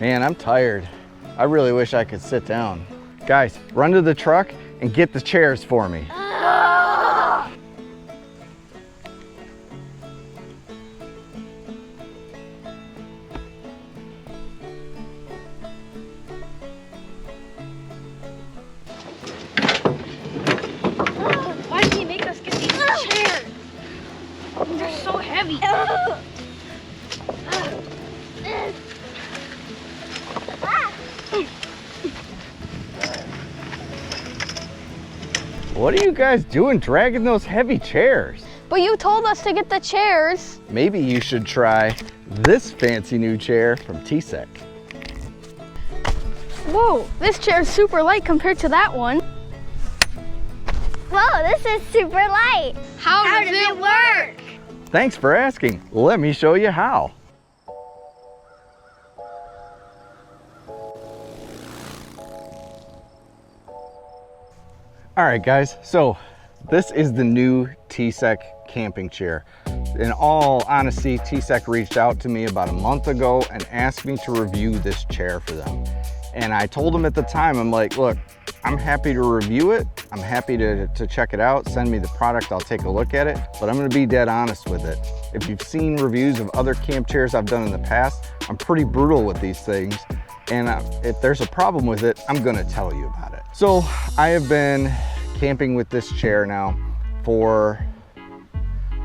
Man, I'm tired. I really wish I could sit down. Guys, run to the truck and get the chairs for me. Why did he make us get these chairs? They're so heavy. What are you guys doing dragging those heavy chairs? But you told us to get the chairs. Maybe you should try this fancy new chair from T-Sec. Whoa, this chair is super light compared to that one. Whoa, this is super light. How does it work? Thanks for asking. Let me show you how. All right, guys, so this is the new T-Sec camping chair. In all honesty, T-Sec reached out to me about a month ago and asked me to review this chair for them. And I told them at the time, I'm like, look, I'm happy to review it. I'm happy to check it out. Send me the product, I'll take a look at it. But I'm gonna be dead honest with it. If you've seen reviews of other camp chairs I've done in the past, I'm pretty brutal with these things. And if there's a problem with it, I'm gonna tell you about it. So I have been camping with this chair now for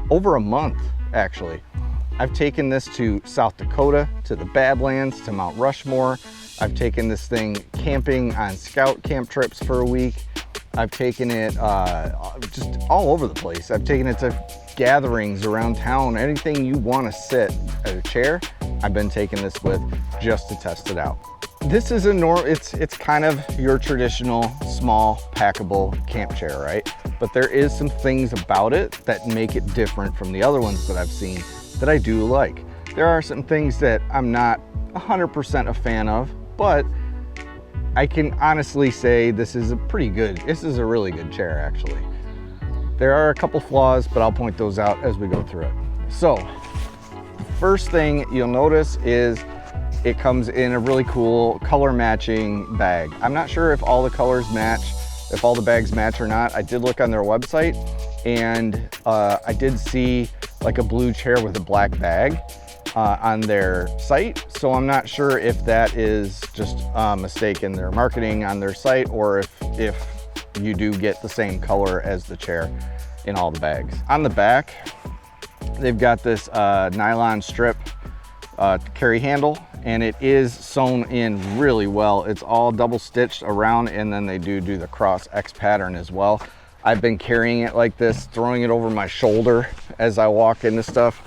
over a month, actually. I've taken this to South Dakota, to the Badlands, to Mount Rushmore. I've taken this thing camping on scout camp trips for a week. I've taken it just all over the place. I've taken it to gatherings around town. Anything you want to sit at a chair, I've been taking this with just to test it out. This is it's kind of your traditional small packable camp chair, right? But there is some things about it that make it different from the other ones that I've seen that I do like. There are some things that I'm not 100% a fan of, but I can honestly say this is a really good chair actually. There are a couple flaws, but I'll point those out as we go through it. So, the first thing you'll notice is it comes in a really cool color matching bag. I'm not sure if all the colors match, if all the bags match or not. I did look on their website and I did see like a blue chair with a black bag on their site. So I'm not sure if that is just a mistake in their marketing on their site or if you do get the same color as the chair in all the bags. On the back, they've got this nylon strip carry handle, and it is sewn in really well. It's all double stitched around, and then they do the cross X pattern as well. I've been carrying it like this, throwing it over my shoulder as I walk into stuff,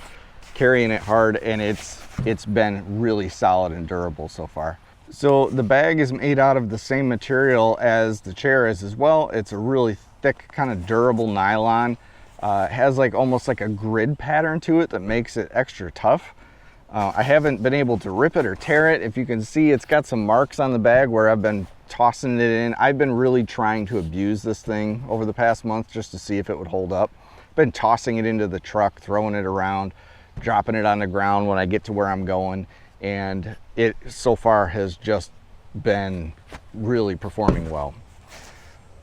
carrying it hard, and it's been really solid and durable so far. So the bag is made out of the same material as the chair is as well. It's a really thick, kind of durable nylon. It has like almost like a grid pattern to it that makes it extra tough. I haven't been able to rip it or tear it. If you can see, it's got some marks on the bag where I've been tossing it in. I've been really trying to abuse this thing over the past month just to see if it would hold up. Been tossing it into the truck, throwing it around, dropping it on the ground when I get to where I'm going, and it so far has just been really performing well.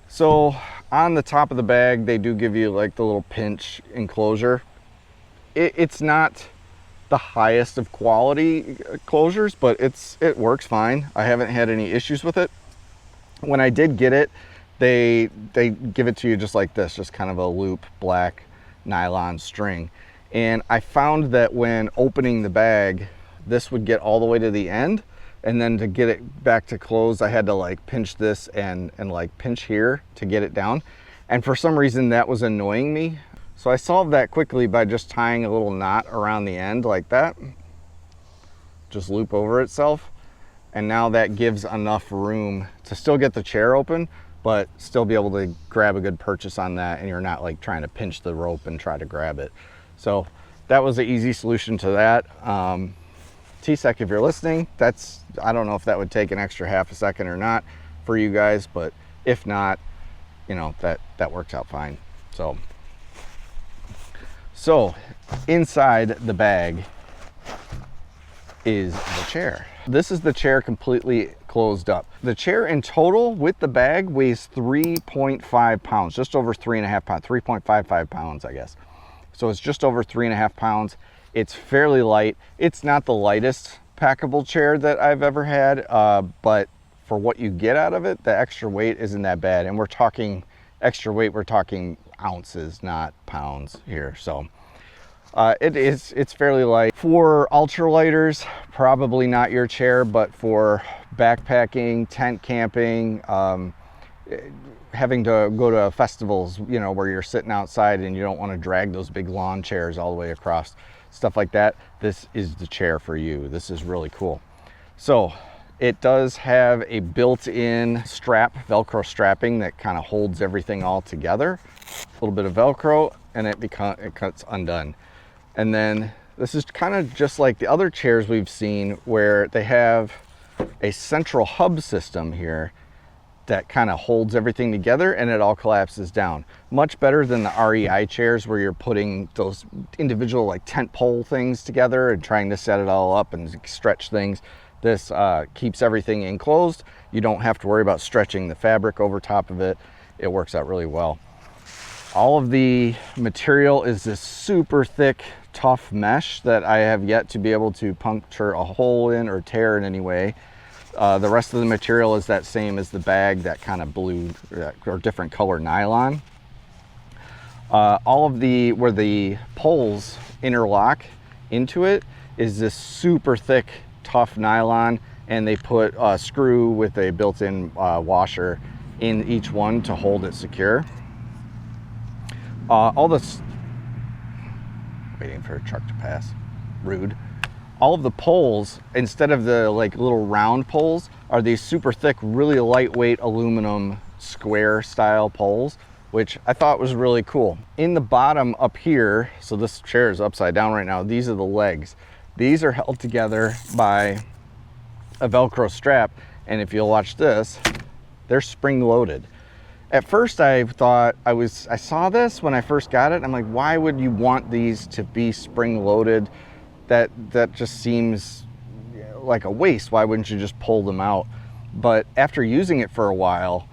So on the top of the bag, they do give you like the little pinch enclosure. It's not the highest of quality closures, but it works fine. I haven't had any issues with it. When I did get it, they give it to you just like this, just kind of a loop black nylon string. And I found that when opening the bag, this would get all the way to the end, and then to get it back to close, I had to like pinch this and like pinch here to get it down. And for some reason that was annoying me. So I solved that quickly by just tying a little knot around the end like that. Just loop over itself. And now that gives enough room to still get the chair open, but still be able to grab a good purchase on that, and you're not like trying to pinch the rope and try to grab it. So that was an easy solution to that. T-Sec, if you're listening, I don't know if that would take an extra half a second or not for you guys, but if not, you know, that works out fine. So inside the bag is the chair. This is the chair completely closed up. The chair in total with the bag weighs 3.5 pounds, just over 3.5 pounds, 3.55 pounds, I guess. So it's just over 3.5 pounds. It's fairly light. It's not the lightest packable chair that I've ever had, but for what you get out of it, the extra weight isn't that bad. And we're talking extra weight, we're talking ounces, not pounds here. So it's fairly light. For ultralighters, probably not your chair, but for backpacking, tent camping, having to go to festivals, you know, where you're sitting outside and you don't want to drag those big lawn chairs all the way across, stuff like that, this is the chair for you. This is really cool. So it does have a built-in strap, Velcro strapping that kind of holds everything all together. A little bit of Velcro and it cuts undone. And then this is kind of just like the other chairs we've seen where they have a central hub system here that kind of holds everything together and it all collapses down. Much better than the REI chairs where you're putting those individual like tent pole things together and trying to set it all up and stretch things. This keeps everything enclosed. You don't have to worry about stretching the fabric over top of it. It works out really well. All of the material is this super thick, tough mesh that I have yet to be able to puncture a hole in or tear in any way. The rest of the material is that same as the bag, that kind of blue or different color nylon. All of where the poles interlock into it is this super thick, tough nylon, and they put a screw with a built-in washer in each one to hold it secure. Waiting for a truck to pass, rude. All of the poles, instead of the like little round poles, are these super thick, really lightweight aluminum square style poles, which I thought was really cool. In the bottom up here, so this chair is upside down right now, these are the legs. These are held together by a Velcro strap, and if you'll watch this, they're spring loaded. At first I thought, I saw this when I first got it, I'm like, why would you want these to be spring loaded? That just seems like a waste. Why wouldn't you just pull them out? But after using it for a while,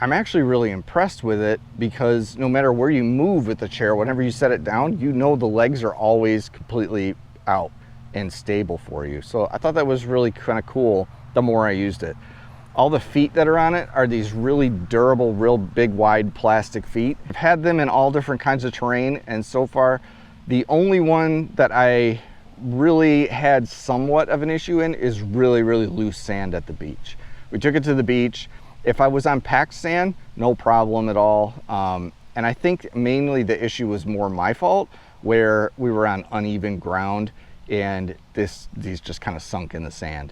I'm actually really impressed with it, because no matter where you move with the chair, whenever you set it down, you know the legs are always completely out and stable for you. So I thought that was really kind of cool the more I used it. All the feet that are on it are these really durable, real big, wide plastic feet. I've had them in all different kinds of terrain, and so far, the only one that I really had somewhat of an issue in is really, really loose sand at the beach. We took it to the beach. If I was on packed sand, no problem at all. And I think mainly the issue was more my fault, where we were on uneven ground and these just kind of sunk in the sand.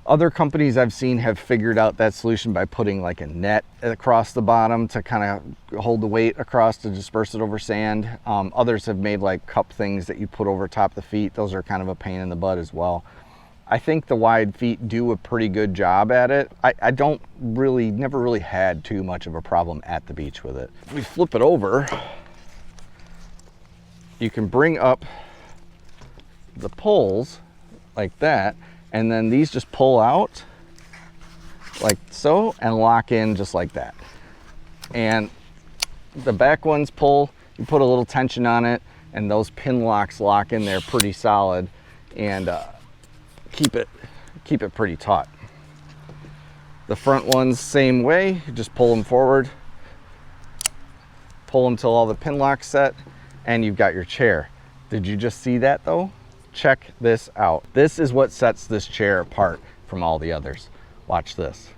Other companies I've seen have figured out that solution by putting like a net across the bottom to kind of hold the weight across to disperse it over sand. Others have made like cup things that you put over top the feet. Those are kind of a pain in the butt as well. I think the wide feet do a pretty good job at it. I never really had too much of a problem at the beach with it. If we flip it over, you can bring up the poles like that, and then these just pull out like so and lock in just like that. And the back ones pull, you put a little tension on it, and those pin locks lock in there pretty solid and keep it pretty taut. The front ones, same way, you just pull them forward, pull them till all the pin locks set, and you've got your chair. Did you just see that though? Check this out. This is what sets this chair apart from all the others. Watch this.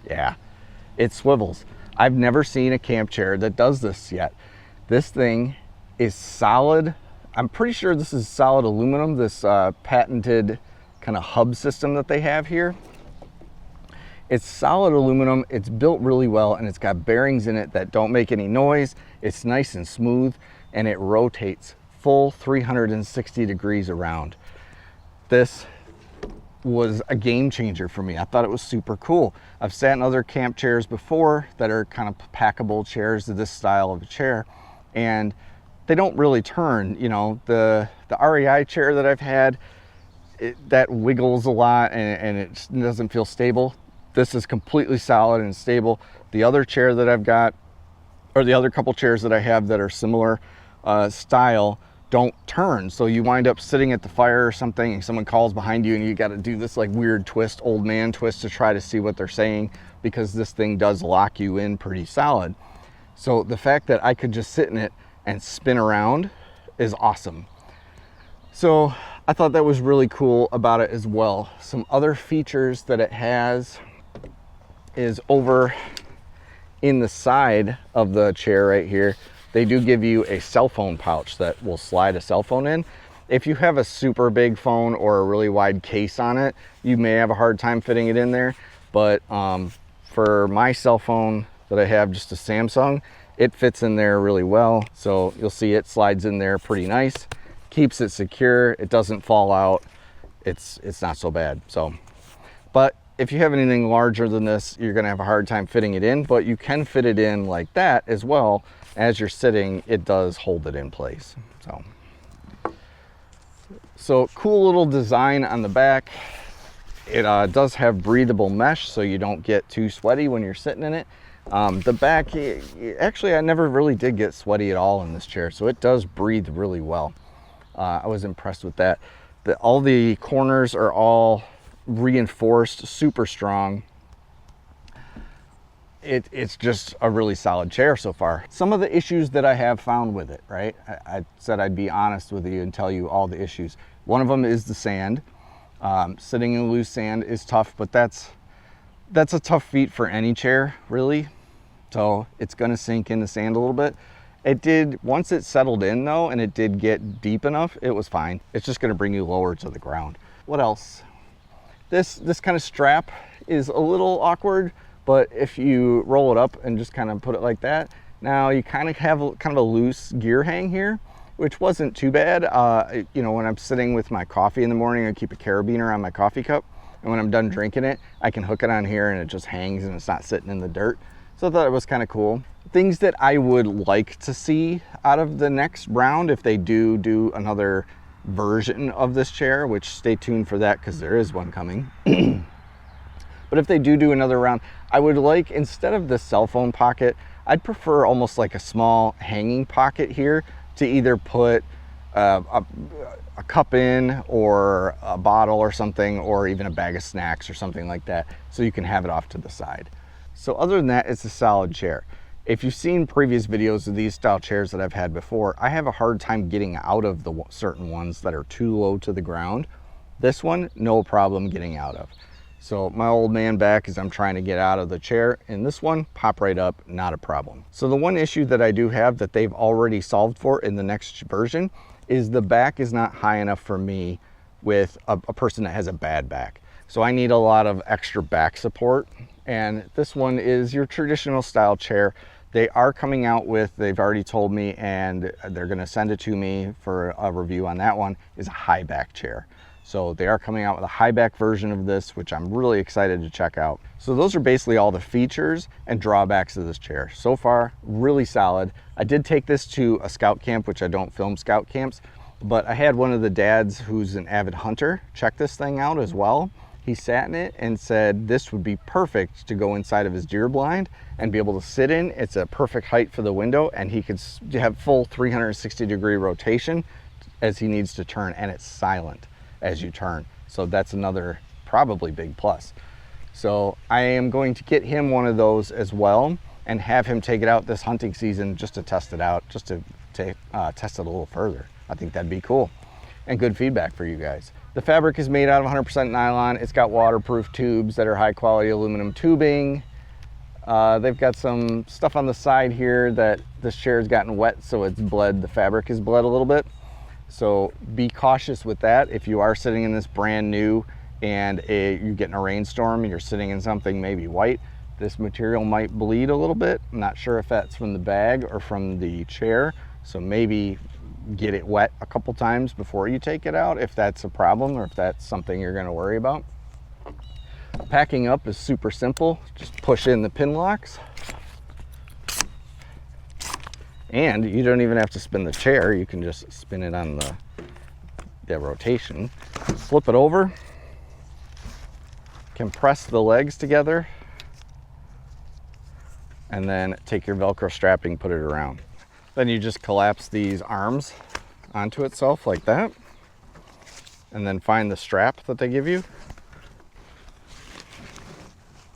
Yeah, it swivels. I've never seen a camp chair that does this yet. This thing is solid. I'm pretty sure this is solid aluminum, this patented kind of hub system that they have here. It's solid aluminum, it's built really well, and it's got bearings in it that don't make any noise. It's nice and smooth, and it rotates full 360 degrees around. This was a game changer for me. I thought it was super cool. I've sat in other camp chairs before that are kind of packable chairs of this style of a chair, and they don't really turn. You know, the REI chair that I've had, that wiggles a lot and it doesn't feel stable. This is completely solid and stable. The other chair that I've got, or the other couple chairs that I have that are similar style, don't turn. So you wind up sitting at the fire or something and someone calls behind you and you got to do this like weird twist, old man twist, to try to see what they're saying, because this thing does lock you in pretty solid. So the fact that I could just sit in it and spin around is awesome. So I thought that was really cool about it as well. Some other features that it has is over in the side of the chair right here, they do give you a cell phone pouch that will slide a cell phone in. If you have a super big phone or a really wide case on it, you may have a hard time fitting it in there. But for my cell phone that I have, just a Samsung, it fits in there really well. So you'll see it slides in there pretty nice, keeps it secure, it doesn't fall out. It's not so bad. So, but if you have anything larger than this, you're gonna have a hard time fitting it in, but you can fit it in like that as well. As you're sitting, it does hold it in place. So cool little design on the back. It does have breathable mesh, so you don't get too sweaty when you're sitting in it. The back, actually, I never really did get sweaty at all in this chair, so it does breathe really well. I was impressed with that. All the corners are all reinforced, super strong. It's just a really solid chair so far. Some of the issues that I have found with it, right? I said I'd be honest with you and tell you all the issues. One of them is the sand. Sitting in loose sand is tough, but that's a tough feat for any chair, really. So it's gonna sink in the sand a little bit. It did, once it settled in though, and it did get deep enough, it was fine. It's just gonna bring you lower to the ground. What else? This kind of strap is a little awkward, but if you roll it up and just kind of put it like that, now you kind of have a loose gear hang here, which wasn't too bad. You know, when I'm sitting with my coffee in the morning, I keep a carabiner on my coffee cup, and when I'm done drinking it, I can hook it on here and it just hangs and it's not sitting in the dirt. So I thought it was kind of cool. Things that I would like to see out of the next round, if they do another version of this chair, which stay tuned for that because there is one coming. But if they do another round, I would like, instead of the cell phone pocket, I'd prefer almost like a small hanging pocket here to either put a cup in, or a bottle or something, or even a bag of snacks or something like that, so you can have it off to the side. So other than that, it's a solid chair. If you've seen previous videos of these style chairs that I've had before, I have a hard time getting out of the certain ones that are too low to the ground. This one, no problem getting out of. So my old man back as I'm trying to get out of the chair, and this one, pop right up, not a problem. So the one issue that I do have that they've already solved for in the next version is the back is not high enough for me with a person that has a bad back. So I need a lot of extra back support, and this one is your traditional style chair. They are coming out with, they've already told me, and they're gonna send it to me for a review on that one, is a high back chair. So they are coming out with a high back version of this, which I'm really excited to check out. So those are basically all the features and drawbacks of this chair. So far, really solid. I did take this to a scout camp, which I don't film scout camps, but I had one of the dads who's an avid hunter check this thing out as well. He sat in it and said this would be perfect to go inside of his deer blind and be able to sit in. It's a perfect height for the window, and he could have full 360-degree rotation as he needs to turn, and it's silent as you turn. So that's another probably big plus. So I am going to get him one of those as well and have him take it out this hunting season just to test it out, just to test it a little further. I think that'd be cool and good feedback for you guys. The fabric is made out of 100% nylon. It's got waterproof tubes that are high quality aluminum tubing. They've got some stuff on the side here that this chair has gotten wet, so it's bled, the fabric has bled a little bit. So be cautious with that. If you are sitting in this brand new and you're getting a rainstorm and you're sitting in something maybe white, this material might bleed a little bit. I'm not sure if that's from the bag or from the chair. So maybe get it wet a couple times before you take it out if that's a problem or if that's something you're gonna worry about. Packing up is super simple. Just push in the pin locks And you don't even have to spin the chair. You can just spin it on the rotation. Flip it over, compress the legs together, and then take your Velcro strapping, put it around. Then you just collapse these arms onto itself like that, and then find the strap that they give you,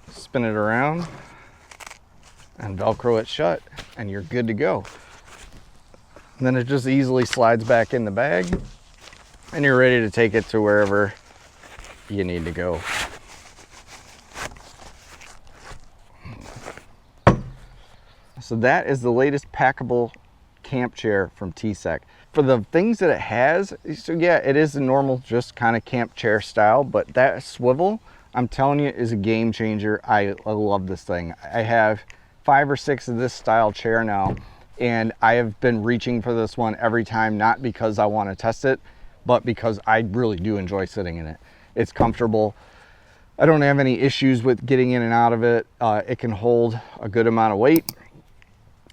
spin it around, and Velcro it shut, and you're good to go. And then it just easily slides back in the bag, and you're ready to take it to wherever you need to go. So that is the latest packable camp chair from T-Sec. For the things that it has, so yeah, it is the normal, just kind of camp chair style, but that swivel, I'm telling you, is a game changer. I love this thing. I have 5 or 6 of this style chair now, and I have been reaching for this one every time, not because I want to test it, but because I really do enjoy sitting in it. It's comfortable. I don't have any issues with getting in and out of it. It can hold a good amount of weight.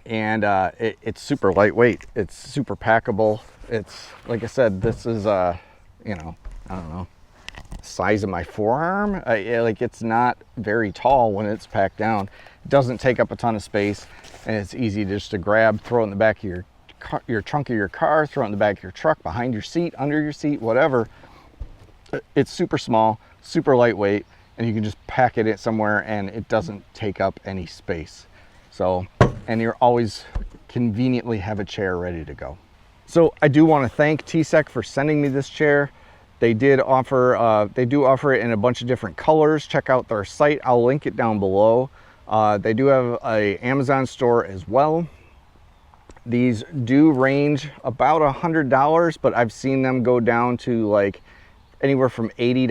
And it's super lightweight. It's super packable. It's, like I said, this is you know, I don't know, size of my forearm. Like, it's not very tall when it's packed down. It doesn't take up a ton of space, and it's easy just to grab, throw it in the back of your trunk of your car, throw it in the back of your truck, behind your seat, under your seat, whatever. It's super small, super lightweight, and you can just pack it in somewhere, and it doesn't take up any space. So, and you're always conveniently have a chair ready to go. So I do want to thank T-Sec for sending me this chair. They do offer it in a bunch of different colors. Check out their site. I'll link it down below. They do have an Amazon store as well. These do range about $100, but I've seen them go down to like anywhere from $80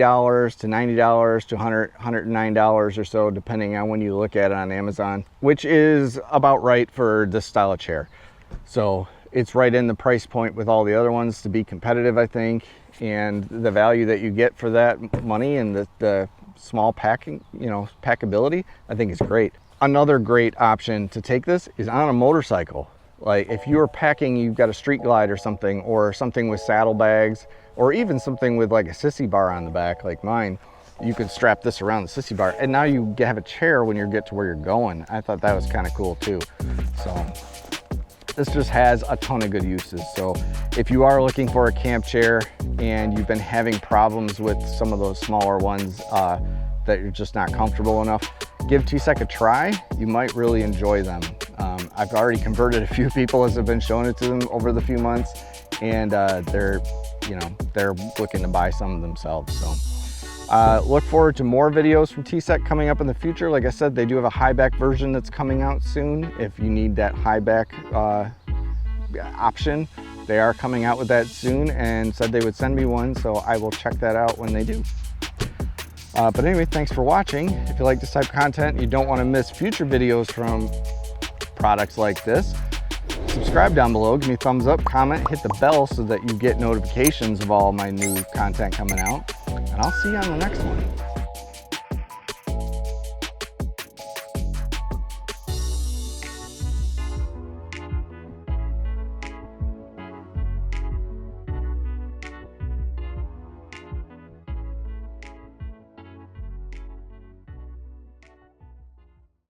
to $90 to $109 or so, depending on when you look at it on Amazon, which is about right for this style of chair. So it's right in the price point with all the other ones to be competitive, I think. And the value that you get for that money and the small packing, you know, packability, I think is great. Another great option to take this is on a motorcycle. Like if you're packing, you've got a street glide or something with saddlebags, or even something with like a sissy bar on the back like mine, you could strap this around the sissy bar, and now you have a chair when you get to where you're going. I thought that was kind of cool too. So this just has a ton of good uses. So if you are looking for a camp chair and you've been having problems with some of those smaller ones that you're just not comfortable enough, give T-Sec a try. You might really enjoy them. I've already converted a few people as I've been showing it to them over the few months, and they're looking to buy some themselves. So look forward to more videos from T-Sec coming up in the future. Like I said, they do have a high back version that's coming out soon. If you need that high back option, they are coming out with that soon, and said they would send me one, so I will check that out when they do. But anyway, thanks for watching. If you like this type of content and you don't want to miss future videos from products like this, subscribe down below, give me a thumbs up, comment, hit the bell so that you get notifications of all my new content coming out. And I'll see you on the next one.